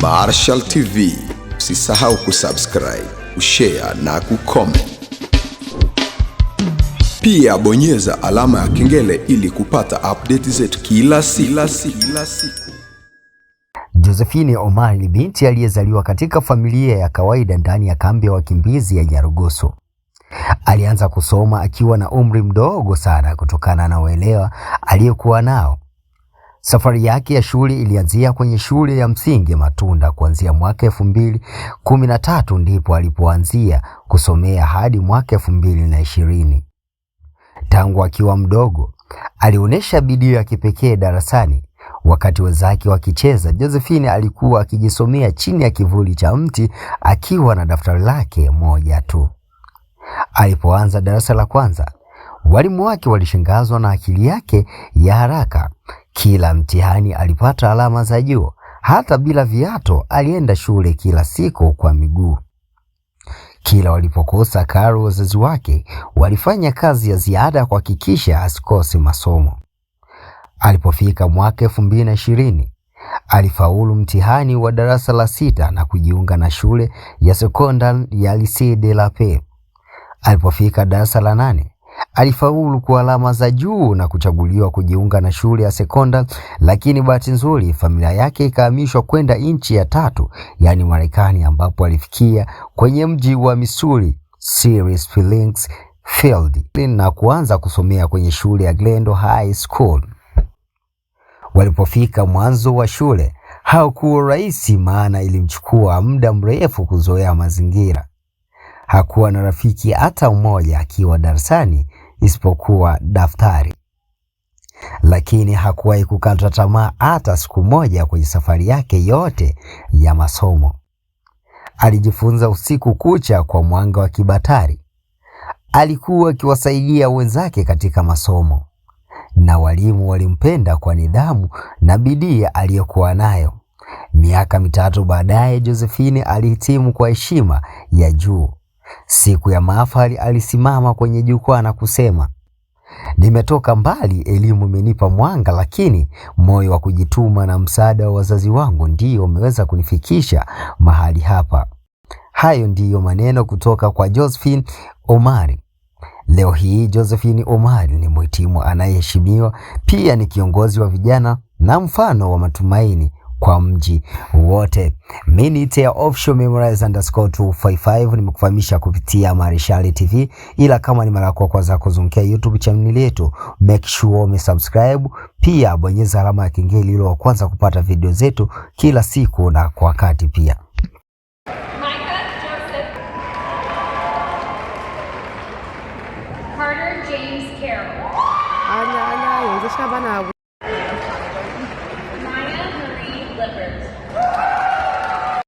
Marshal TV, usisahau kusubscribe, kushare na kucomment. Pia bonyeza alama ya kengele ili kupata update zetu kila siku. Josephine Omar ni binti aliyezaliwa katika familia ya kawaida ndani ya kambi ya wakimbizi ya Nyarugusu. Alianza kusoma akiwa na umri mdogo sana kutokana na uelewa aliyokuwa nao. Safari yake ya shule ilianzia kwenye shule ya msingi Matunda kuanzia mwaka 2013 ndipo alipoanzia kusomea hadi mwaka 2020. Tangu akiwa mdogo, alionyesha bidii ya kipekee darasani. Wakati wenzake wakicheza, Josephine alikuwa akijisomea chini ya kivuli cha mti akiwa na daftari lake moja tu. Alipoanza darasa la kwanza, walimu wake walishangazwa na akili yake ya haraka. Kila mtihani alipata alama za juu. Hata bila viatu alienda shule kila siku kwa miguu. Kila walipokosa karo, wazazi wake walifanya kazi ya ziada kuhakikisha asikose masomo. Alipofika mwaka 2020, alifaulu mtihani wa darasa la 6 na kujiunga na shule ya sekondari ya Lycée de la Paix. Alipofika darasa la 8, alifaulu kwa alama za juu na kuchaguliwa kujiunga na shule ya sekondari, lakini bahati nzuri familia yake ikahamishwa kwenda nchi ya 3, yani Marekani, ambapo alifikia kwenye mji wa Missouri, Silver Springs Field, na kuanza kusomea kwenye shule ya Glendale High School. Walipofika mwanzo wa shule, haukuwa rahisi, maana ilimchukua muda mrefu kuzoea mazingira. Hakuwa na rafiki hata mmoja akiwa darasani isipokuwa daftari. Lakini hakuwahi kukata tamaa hata siku moja kwenye safari yake yote ya masomo. Alijifunza usiku kucha kwa mwanga wa kibatari. Alikuwa akiwasaidia wenzake katika masomo, na walimu walimpenda kwa nidhamu na bidii aliyokuwa nayo. Miaka 3 baadaye, Josephine alihitimu kwa heshima ya juu. Siku ya mahafali alisimama kwenye jukwaa na kusema, "Nimetoka mbali, elimu imenipa mwanga, lakini moyo wa kujituma na msaada wa wazazi wangu ndio umeweza kunifikisha mahali hapa." Hayo ndiyo maneno kutoka kwa Josephine Omar. Leo hii Josephine Omar ni mhitimu anayeheshimiwa, pia ni kiongozi wa vijana na mfano wa matumaini kwa mji wote. Minute ya Official Memorize_255 nimekufahamisha kupitia Marshal TV, ila kama ni mara yako kwanza kuzungukia YouTube channel yetu, make sure umesubscribe, pia bonyeza alama ya kengele ili wa kwanza kupata video zetu kila siku na kwa wakati pia. Carter James Carroll. Anya, yun siya ba na? Maya Marie Lippert.